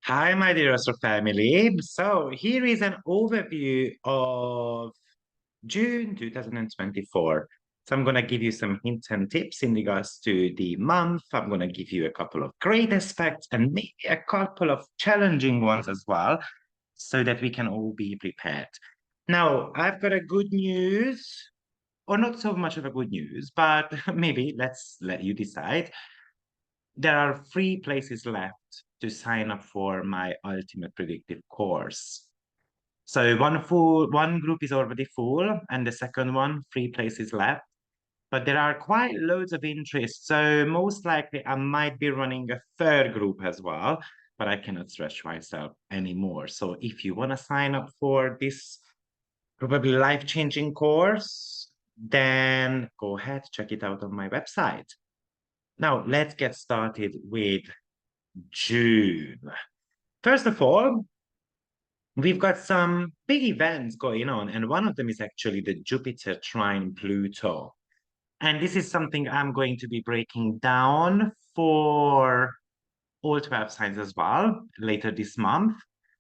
Hi, my dear Astro family. So here is an overview of June 2024. So I'm going to give you some hints and tips in regards to the month. I'm going to give you a couple of great aspects and maybe a couple of challenging ones as well, so that we can all be prepared. Now, I've got a good news, or not so much of a good news, but maybe let's let you decide. There are 3 places left to sign up for my ultimate predictive course. So one group is already full, and the second one, 3 places left. But there are quite loads of interest. So most likely I might be running a third group as well, but I cannot stretch myself anymore. So if you want to sign up for this probably life-changing course, then go ahead, check it out on my website. Now, let's get started with June. First of all, we've got some big events going on, and one of them is actually the Jupiter trine Pluto. And this is something I'm going to be breaking down for all 12 signs as well later this month.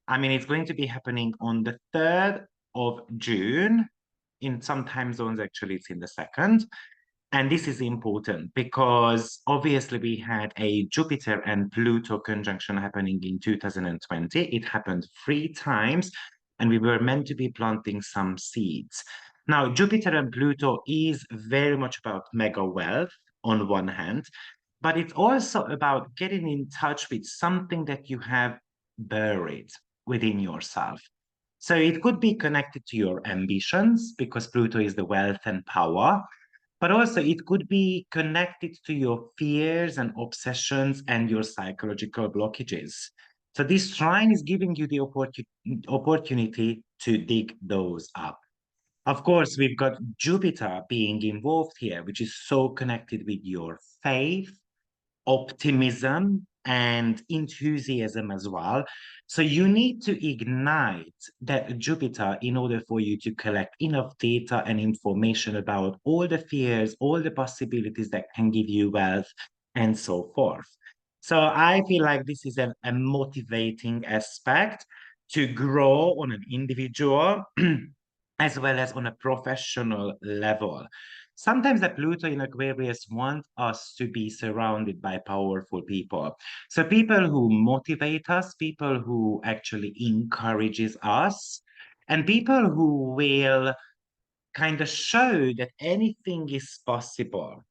I mean, it's going to be happening on the 3rd of June. In some time zones, actually, it's in the 2nd. And this is important because obviously we had a Jupiter and Pluto conjunction happening in 2020. It happened 3 times, and we were meant to be planting some seeds. Now, Jupiter and Pluto is very much about mega wealth on one hand, but it's also about getting in touch with something that you have buried within yourself. So it could be connected to your ambitions because Pluto is the wealth and power, but also it could be connected to your fears and obsessions and your psychological blockages. So this shrine is giving you the opportunity to dig those up. Of course, we've got Jupiter being involved here, which is so connected with your faith, optimism, and enthusiasm as well. So you need to ignite that Jupiter in order for you to collect enough data and information about all the fears, all the possibilities that can give you wealth, and so forth. So I feel like this is a motivating aspect to grow on an individual as well as on a professional level. Sometimes the Pluto in Aquarius want us to be surrounded by powerful people. So people who motivate us, people who actually encourages us, and people who will kind of show that anything is possible.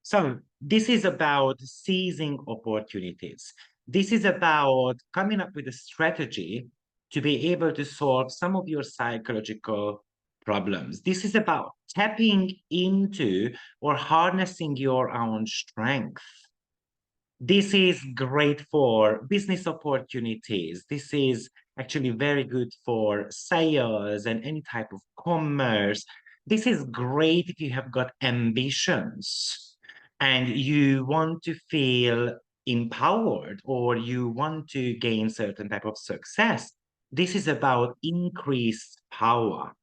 So this is about seizing opportunities. This is about coming up with a strategy to be able to solve some of your psychological problems. This is about tapping into or harnessing your own strength. This is great for business opportunities. This is actually very good for sales and any type of commerce. This is great if you have got ambitions and you want to feel empowered or you want to gain certain type of success. This is about increased power.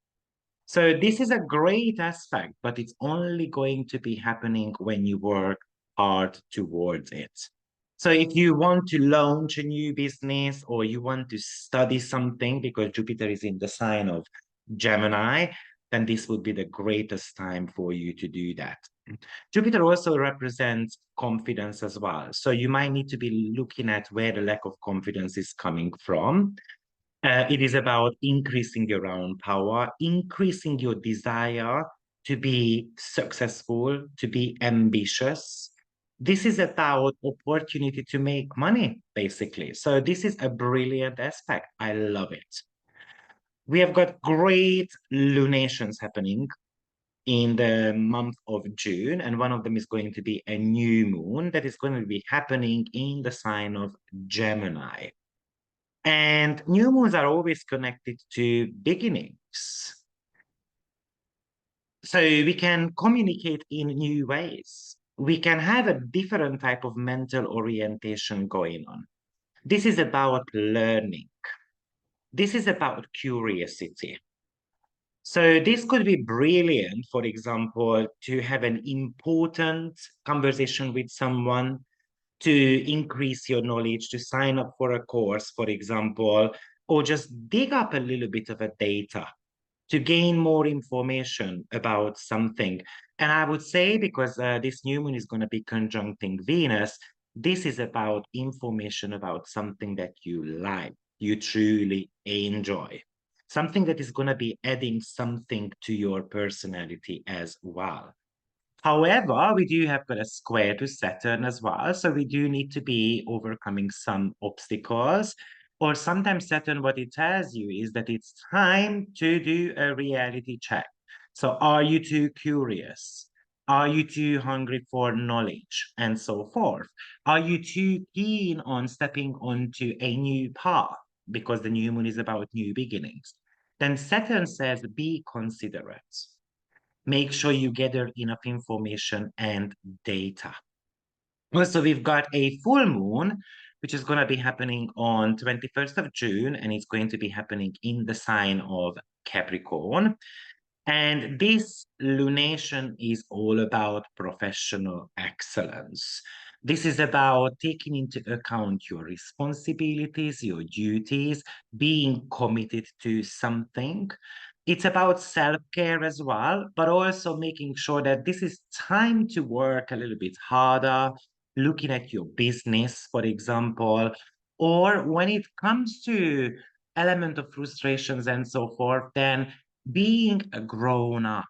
So this is a great aspect, but it's only going to be happening when you work hard towards it. So if you want to launch a new business or you want to study something because Jupiter is in the sign of Gemini, then this would be the greatest time for you to do that. Jupiter also represents confidence as well. So you might need to be looking at where the lack of confidence is coming from. It is about increasing your own power, increasing your desire to be successful, to be ambitious. This is about opportunity to make money, basically. So this is a brilliant aspect. I love it. We have got great lunations happening in the month of June, and one of them is going to be a new moon that is going to be happening in the sign of Gemini. And new moons are always connected to beginnings. So we can communicate in new ways. We can have a different type of mental orientation going on. This is about learning. This is about curiosity. So this could be brilliant, for example, to have an important conversation with someone to increase your knowledge, to sign up for a course, for example, or just dig up a little bit of a data to gain more information about something. And I would say, because this new moon is going to be conjuncting Venus, this is about information about something that you like, you truly enjoy, something that is going to be adding something to your personality as well. However, we do have got a square to Saturn as well, so we do need to be overcoming some obstacles. Or sometimes Saturn, what it tells you is that it's time to do a reality check. So are you too curious? Are you too hungry for knowledge? And so forth. Are you too keen on stepping onto a new path? Because the new moon is about new beginnings. Then Saturn says, be considerate. Make sure you gather enough information and data. Also, we've got a full moon, which is going to be happening on 21st of June, and it's going to be happening in the sign of Capricorn. And this lunation is all about professional excellence. This is about taking into account your responsibilities, your duties, being committed to something. It's about self-care as well, but also making sure that this is time to work a little bit harder, looking at your business, for example, or when it comes to element of frustrations and so forth, then being a grown up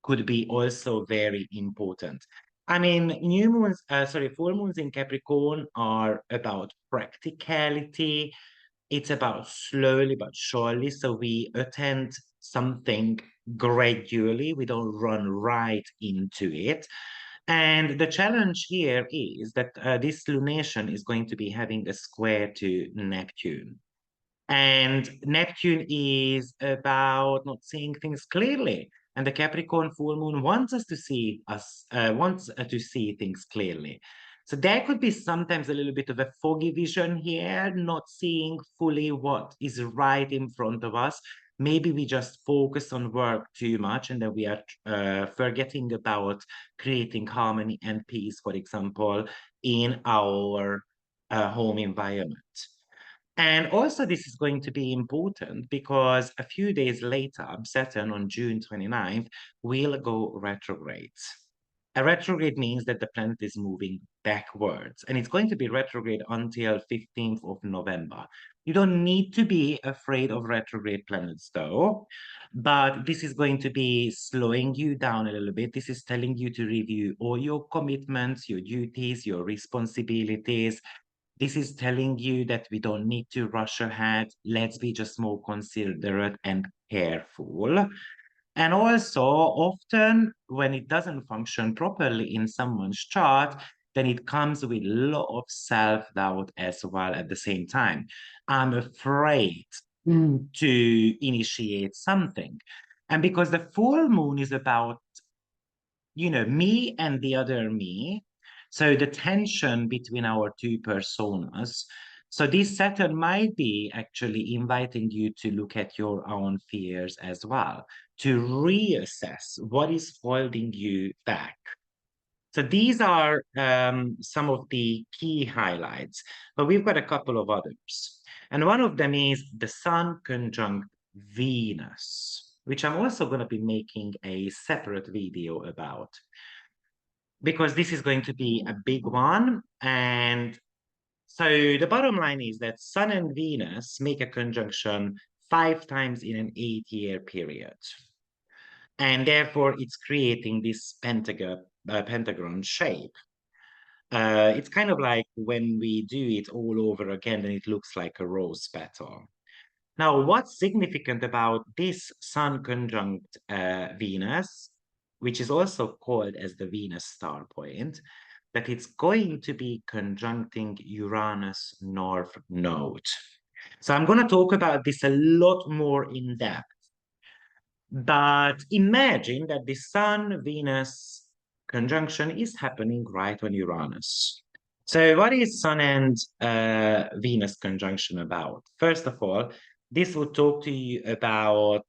could be also very important. I mean, full moons in Capricorn are about practicality. It's about slowly but surely. So we attend something gradually. We don't run right into it. And the challenge here is that this lunation is going to be having a square to Neptune. And Neptune is about not seeing things clearly. And the Capricorn full moon wants to see things clearly. So there could be sometimes a little bit of a foggy vision here, not seeing fully what is right in front of us. Maybe we just focus on work too much and then we are forgetting about creating harmony and peace, for example, in our home environment. And also, this is going to be important because a few days later, Saturn on June 29th will go retrograde. A retrograde means that the planet is moving backwards, and it's going to be retrograde until 15th of November. You don't need to be afraid of retrograde planets, though, but this is going to be slowing you down a little bit. This is telling you to review all your commitments, your duties, your responsibilities. This is telling you that we don't need to rush ahead. Let's be just more considerate and careful. And also, often when it doesn't function properly in someone's chart, then it comes with a lot of self-doubt as well at the same time. I'm afraid to initiate something. And because the full moon is about, me and the other me, so the tension between our two personas. So this Saturn might be actually inviting you to look at your own fears as well, to reassess what is holding you back. So these are some of the key highlights, but we've got a couple of others. And one of them is the Sun conjunct Venus, which I'm also going to be making a separate video about because this is going to be a big one. And so the bottom line is that Sun and Venus make a conjunction 5 times in an 8-year period. And therefore, it's creating this pentagon shape. It's kind of like when we do it all over again, then it looks like a rose petal. Now, what's significant about this Sun conjunct Venus, which is also called as the Venus star point, that it's going to be conjuncting Uranus North Node. So I'm going to talk about this a lot more in depth. But imagine that the Sun-Venus conjunction is happening right on Uranus. So what is Sun and Venus conjunction about? First of all, this will talk to you about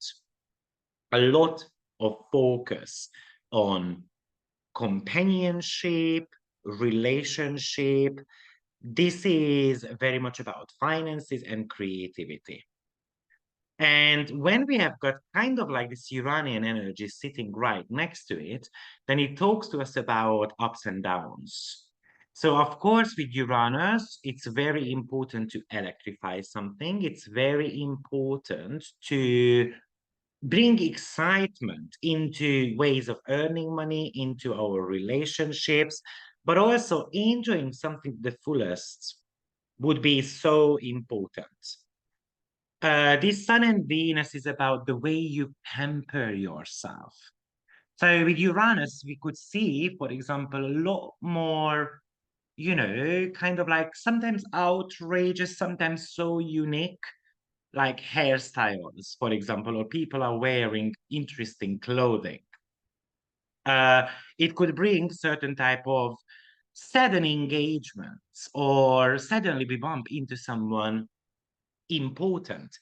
a lot of focus on companionship, relationship. This is very much about finances and creativity. And when we have got kind of like this Uranian energy sitting right next to it, then it talks to us about ups and downs. So, of course, with Uranus, it's very important to electrify something. It's very important to bring excitement into ways of earning money, into our relationships, but also enjoying something to the fullest would be so important. This Sun and Venus is about the way you pamper yourself. So with Uranus, we could see, for example, a lot more, kind of like sometimes outrageous, sometimes so unique, like hairstyles, for example, or people are wearing interesting clothing. Uh, it could bring certain type of sudden engagements, or suddenly we bump into someone important.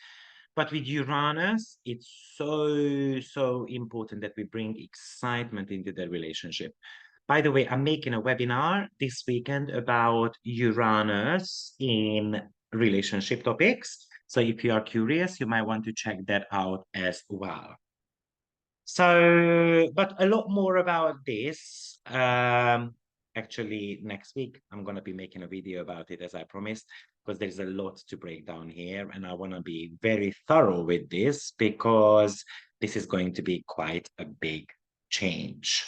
But with Uranus, it's so important that we bring excitement into the relationship. By the way, I'm making a webinar this weekend about Uranus in relationship topics. So if you are curious, you might want to check that out as well. So, but a lot more about this. Actually, next week, I'm going to be making a video about it, as I promised, because there's a lot to break down here. And I want to be very thorough with this because this is going to be quite a big change.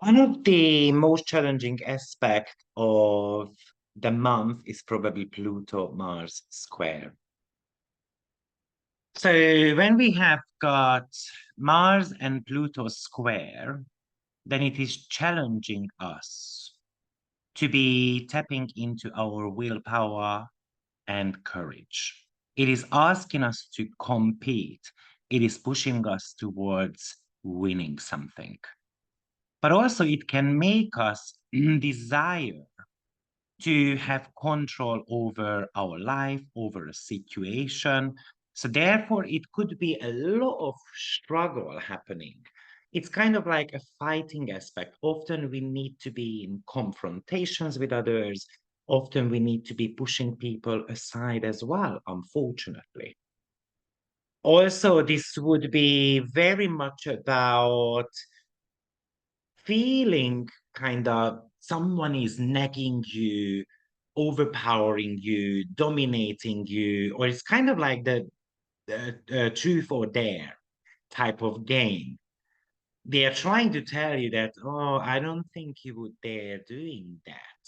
One of the most challenging aspects of the month is probably Pluto-Mars square. So when we have got Mars and Pluto square, then it is challenging us to be tapping into our willpower and courage. It is asking us to compete. It is pushing us towards winning something. But also it can make us desire to have control over our life, over a situation. So therefore, it could be a lot of struggle happening. It's kind of like a fighting aspect. Often we need to be in confrontations with others. Often we need to be pushing people aside as well, unfortunately. Also, this would be very much about feeling kind of someone is nagging you, overpowering you, dominating you, or it's kind of like the truth or dare type of game. They are trying to tell you that, oh, I don't think you would dare doing that.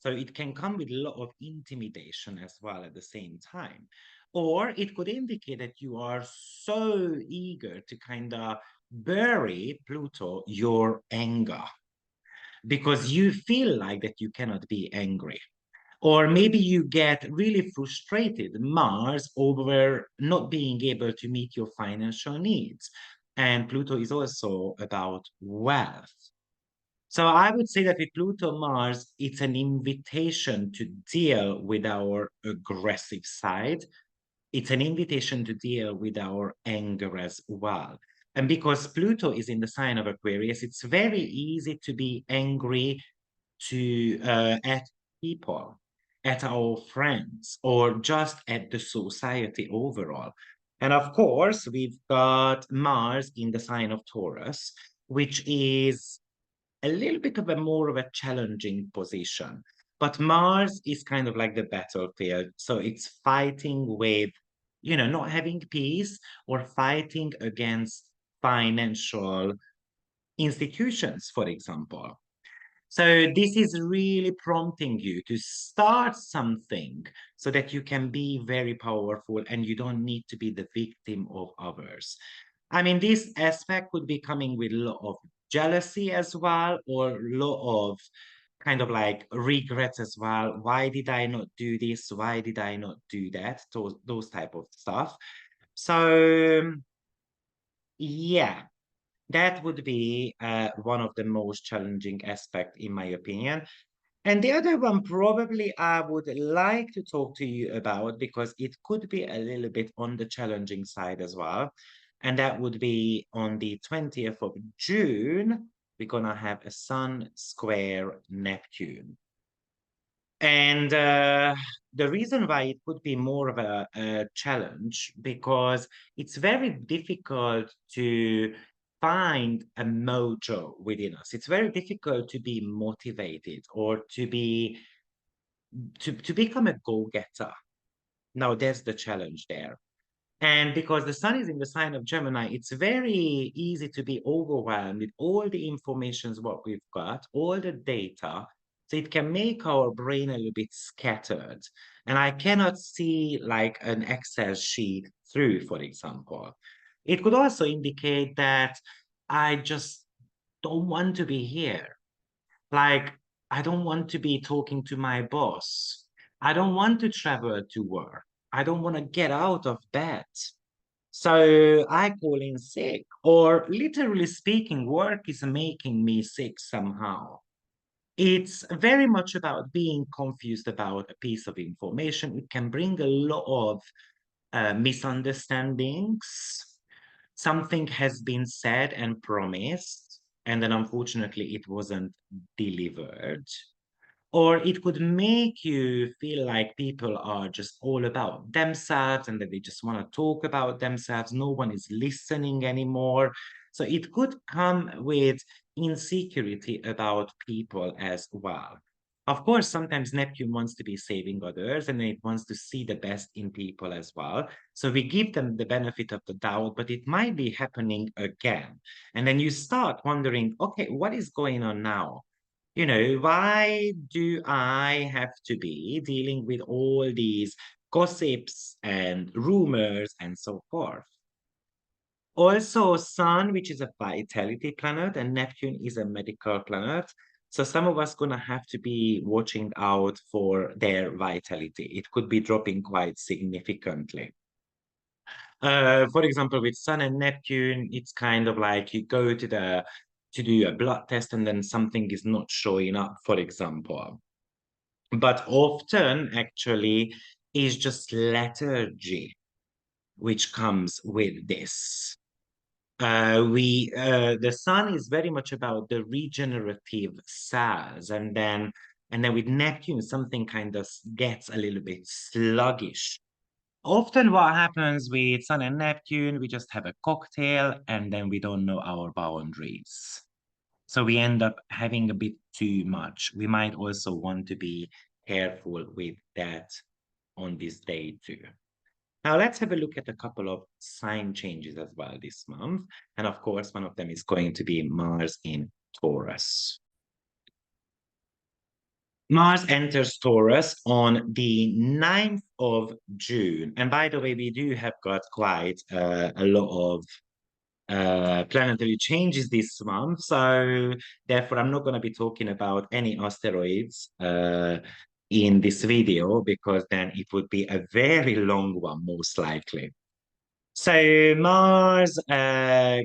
So it can come with a lot of intimidation as well at the same time. Or it could indicate that you are so eager to kind of bury Pluto, your anger, because you feel like that you cannot be angry. Or maybe you get really frustrated, Mars, over not being able to meet your financial needs. And Pluto is also about wealth. So I would say that with Pluto Mars, it's an invitation to deal with our aggressive side. It's an invitation to deal with our anger as well. And because Pluto is in the sign of Aquarius, it's very easy to be angry to at people, at our friends, or just at the society overall. And of course, we've got Mars in the sign of Taurus, which is a little bit of a more of a challenging position. But Mars is kind of like the battlefield. So it's fighting with, not having peace or fighting against financial institutions, for example. So this is really prompting you to start something so that you can be very powerful and you don't need to be the victim of others. I mean, this aspect could be coming with a lot of jealousy as well, or a lot of kind of like regrets as well. Why did I not do this? Why did I not do that? Those type of stuff. So yeah, that would be one of the most challenging aspect in my opinion. And the other one probably I would like to talk to you about because it could be a little bit on the challenging side as well. And that would be on the 20th of June, we're going to have a Sun square Neptune. And the reason why it could be more of a challenge, because it's very difficult to find a mojo within us. It's very difficult to be motivated or to become a go-getter. Now, there's the challenge there. And because the sun is in the sign of Gemini, it's very easy to be overwhelmed with all the informations what we've got, all the data. So it can make our brain a little bit scattered. And I cannot see like an Excel sheet through, for example. It could also indicate that I just don't want to be here. Like, I don't want to be talking to my boss. I don't want to travel to work. I don't want to get out of bed. So I call in sick, or literally speaking, work is making me sick somehow. It's very much about being confused about a piece of information. It can bring a lot of misunderstandings. Something has been said and promised, and then unfortunately it wasn't delivered. Or it could make you feel like people are just all about themselves and that they just want to talk about themselves. No one is listening anymore. So it could come with insecurity about people as well. Of course, sometimes Neptune wants to be saving others and it wants to see the best in people as well. So we give them the benefit of the doubt, but it might be happening again. And then you start wondering, okay, what is going on now? Why do I have to be dealing with all these gossips and rumors and so forth? Also, Sun, which is a vitality planet, and Neptune is a medical planet. So some of us gonna have to be watching out for their vitality. It could be dropping quite significantly. For example, with Sun and Neptune, it's kind of like you go to do a blood test and then something is not showing up, for example. But often, actually, is just lethargy which comes with this. The sun is very much about the regenerative cells, and then with Neptune, something kind of gets a little bit sluggish. Often, what happens with Sun and Neptune, we just have a cocktail, and then we don't know our boundaries. So we end up having a bit too much. We might also want to be careful with that on this day too. Now let's have a look at a couple of sign changes as well this month. And of course, one of them is going to be Mars in Taurus. Mars enters Taurus on the 9th of June. And by the way, we do have got quite a lot of planetary changes this month. So therefore, I'm not going to be talking about any asteroids in this video because then it would be a very long one, most likely. So Mars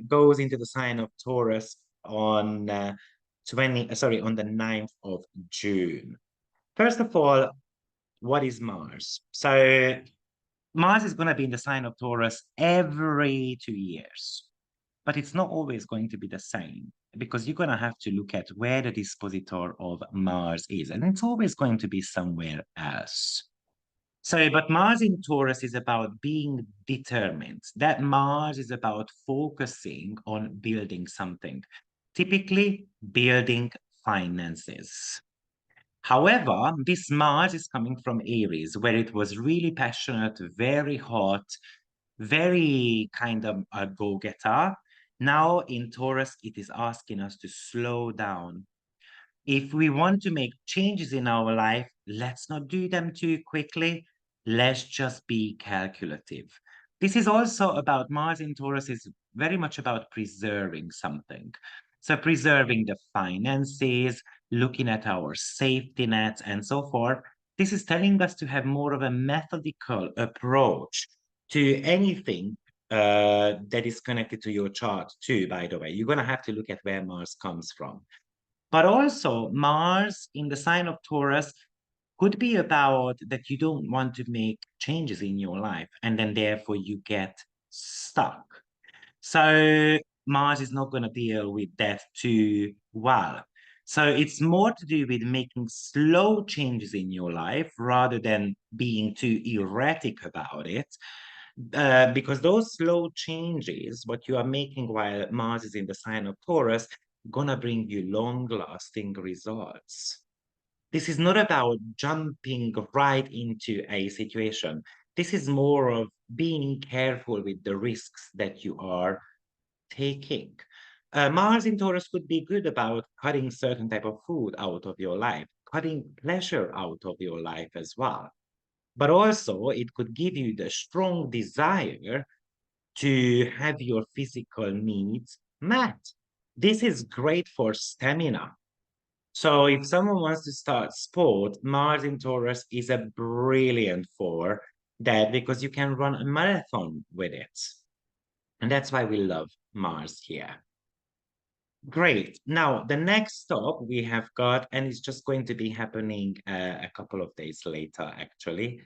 goes into the sign of Taurus on on the 9th of June. First of all, what is Mars? So Mars is going to be in the sign of Taurus every 2 years, but it's not always going to be the same because you're going to have to look at where the dispositor of Mars is, and it's always going to be somewhere else. So, but Mars in Taurus is about being determined. That Mars is about focusing on building something, typically building finances. However, this Mars is coming from Aries, where it was really passionate, very hot, very kind of a go-getter. Now in Taurus, it is asking us to slow down. If we want to make changes in our life, let's not do them too quickly. Let's just be calculative. This is also about Mars in Taurus is very much about preserving something. So preserving the finances, looking at our safety nets and so forth. This is telling us to have more of a methodical approach to anything that is connected to your chart too, by the way. You're going to have to look at where Mars comes from. But also, Mars in the sign of Taurus could be about that you don't want to make changes in your life, and then therefore you get stuck. So Mars is not going to deal with that too well. So it's more to do with making slow changes in your life rather than being too erratic about it. Because those slow changes, what you are making while Mars is in the sign of Taurus, gonna bring you long-lasting results. This is not about jumping right into a situation. This is more of being careful with the risks that you are taking. Mars in Taurus could be good about cutting certain type of food out of your life, cutting pleasure out of your life as well. But also, it could give you the strong desire to have your physical needs met. This is great for stamina. So if someone wants to start sport, Mars in Taurus is a brilliant for that because you can run a marathon with it. And that's why we love Mars here. Great. Now, the next stop we have got, and it's just going to be happening a couple of days later, actually.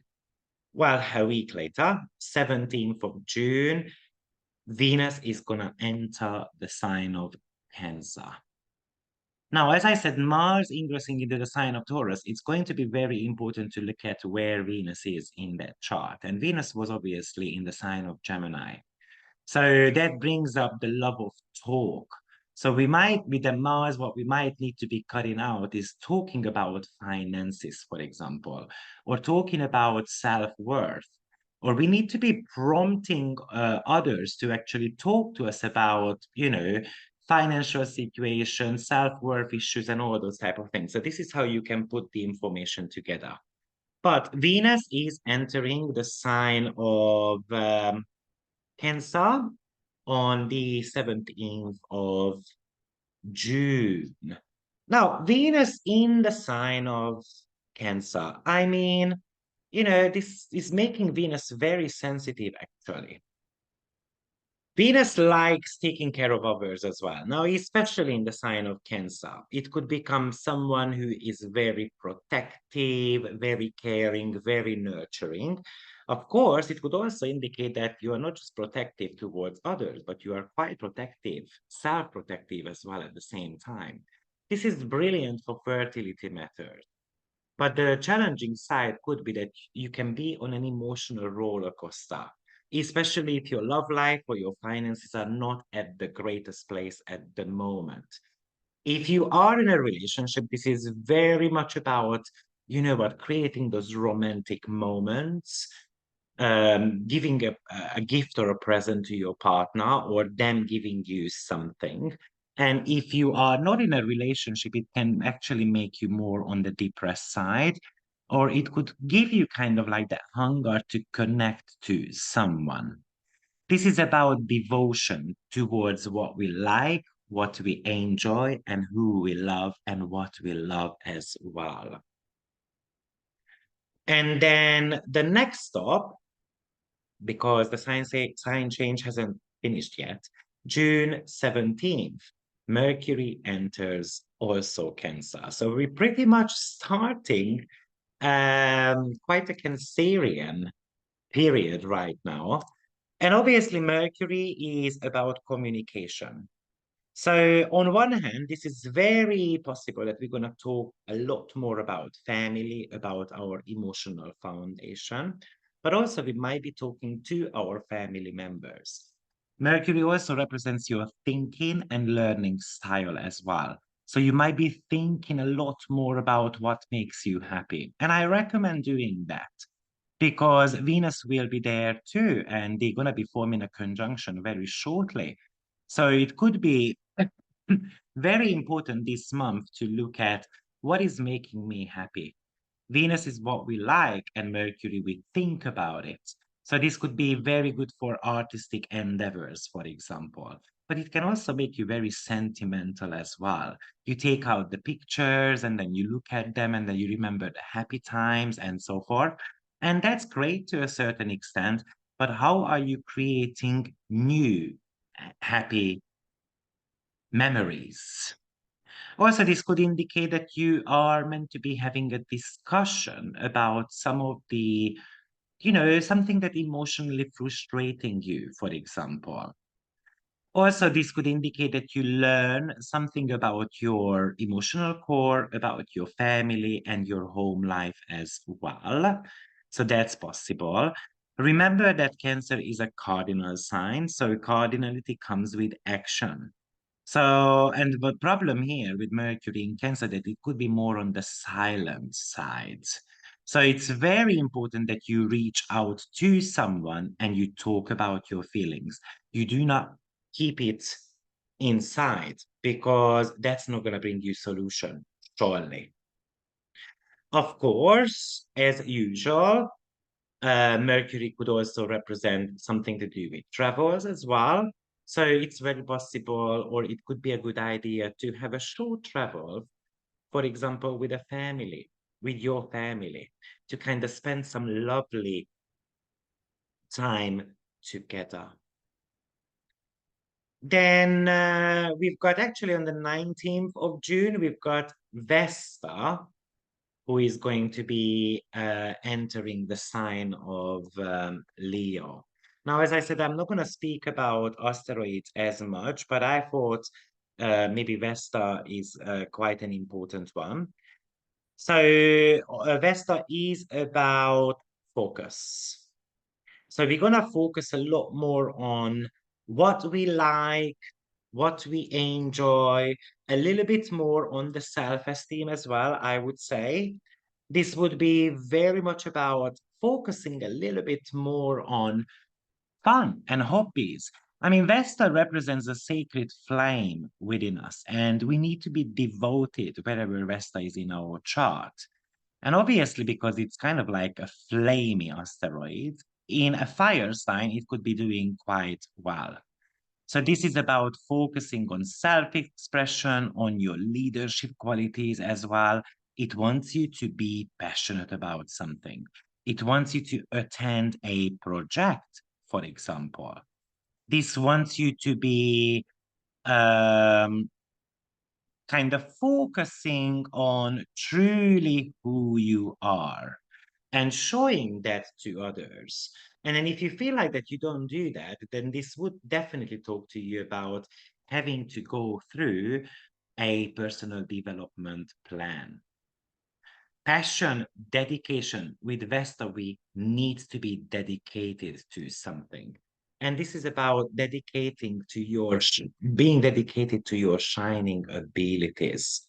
Well, a week later, 17th of June, Venus is going to enter the sign of Cancer. Now, as I said, Mars ingressing into the sign of Taurus, it's going to be very important to look at where Venus is in that chart. And Venus was obviously in the sign of Gemini. So that brings up the love of talk. So we might, with the Mars, what we might need to be cutting out is talking about finances, for example, or talking about self-worth. Or we need to be prompting others to actually talk to us about, financial situation, self-worth issues, and all those type of things. So this is how you can put the information together. But Venus is entering the sign of Cancer on the 17th of June. Now, Venus in the sign of Cancer. I mean, this is making Venus very sensitive, actually. Venus likes taking care of others as well. Now, especially in the sign of Cancer, it could become someone who is very protective, very caring, very nurturing. Of course, it could also indicate that you are not just protective towards others, but you are quite protective, self-protective as well at the same time. This is brilliant for fertility matters. But the challenging side could be that you can be on an emotional roller coaster, especially if your love life or your finances are not at the greatest place at the moment. If you are in a relationship, this is very much about, creating those romantic moments, giving a gift or a present to your partner, or them giving you something. And if you are not in a relationship, it can actually make you more on the depressed side, or it could give you kind of like that hunger to connect to someone. This is about devotion towards what we like, what we enjoy, and who we love, and what we love as well. And then the next stop, because the sign change hasn't finished yet, June 17th, Mercury enters also Cancer. So we're pretty much starting quite a Cancerian period right now. And obviously, Mercury is about communication. So on one hand, this is very possible that we're going to talk a lot more about family, about our emotional foundation, but also we might be talking to our family members. Mercury also represents your thinking and learning style as well. So you might be thinking a lot more about what makes you happy. And I recommend doing that because Venus will be there too, and they're going to be forming a conjunction very shortly. So it could be very important this month to look at what is making me happy. Venus is what we like, and Mercury, we think about it. So this could be very good for artistic endeavors, for example. But it can also make you very sentimental as well. You take out the pictures and then you look at them and then you remember the happy times and so forth. And that's great to a certain extent. But how are you creating new happy memories? Also, this could indicate that you are meant to be having a discussion about some of the, something that emotionally frustrating you, for example. Also, this could indicate that you learn something about your emotional core, about your family and your home life as well. So that's possible. Remember that Cancer is a cardinal sign. So cardinality comes with action. So, and the problem here with Mercury in Cancer that it could be more on the silent side. So it's very important that you reach out to someone and you talk about your feelings. You do not keep it inside because that's not going to bring you solution, surely. Of course, as usual, Mercury could also represent something to do with travels as well. So it's very possible, or it could be a good idea to have a short travel, for example, with a family, with your family, to kind of spend some lovely time together. Then we've got actually on the 19th of June, we've got Vesta, who is going to be entering the sign of Leo. Now, as I said, I'm not going to speak about asteroids as much, but I thought maybe Vesta is quite an important one. So Vesta is about focus. So we're going to focus a lot more on what we like, what we enjoy, a little bit more on the self-esteem as well, I would say. This would be very much about focusing a little bit more on fun and hobbies. I mean, Vesta represents a sacred flame within us, and we need to be devoted wherever Vesta is in our chart. And obviously, because it's kind of like a flamey asteroid, in a fire sign, it could be doing quite well. So this is about focusing on self-expression, on your leadership qualities as well. It wants you to be passionate about something. It wants you to attend a project, for example. This wants you to be kind of focusing on truly who you are and showing that to others. And then if you feel like that you don't do that, then this would definitely talk to you about having to go through a personal development plan. Passion, dedication with Vesta, we need to be dedicated to something. And this is about dedicating to your, being dedicated to your shining abilities,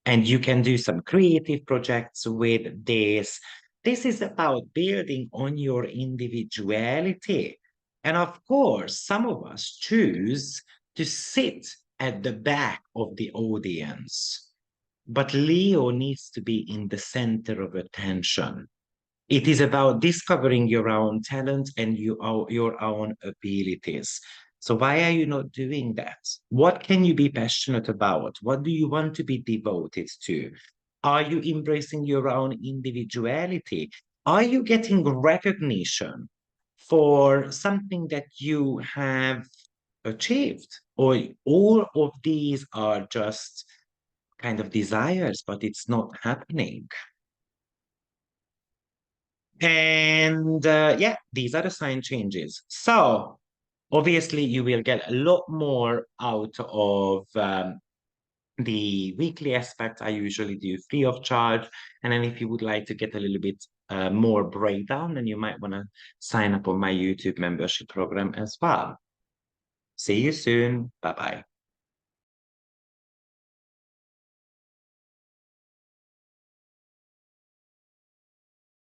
and you can do some creative projects with this. This is about building on your individuality. And of course, some of us choose to sit at the back of the audience. But Leo needs to be in the center of attention. It is about discovering your own talent and your own abilities. So why are you not doing that? What can you be passionate about? What do you want to be devoted to? Are you embracing your own individuality? Are you getting recognition for something that you have achieved? Or all of these are just kind of desires, but it's not happening? And yeah, these are the sign changes. So obviously you will get a lot more out of the weekly aspect. I usually do free of charge. And then if you would like to get a little bit more breakdown, then you might want to sign up on my YouTube membership program as well. See you soon. Bye-bye.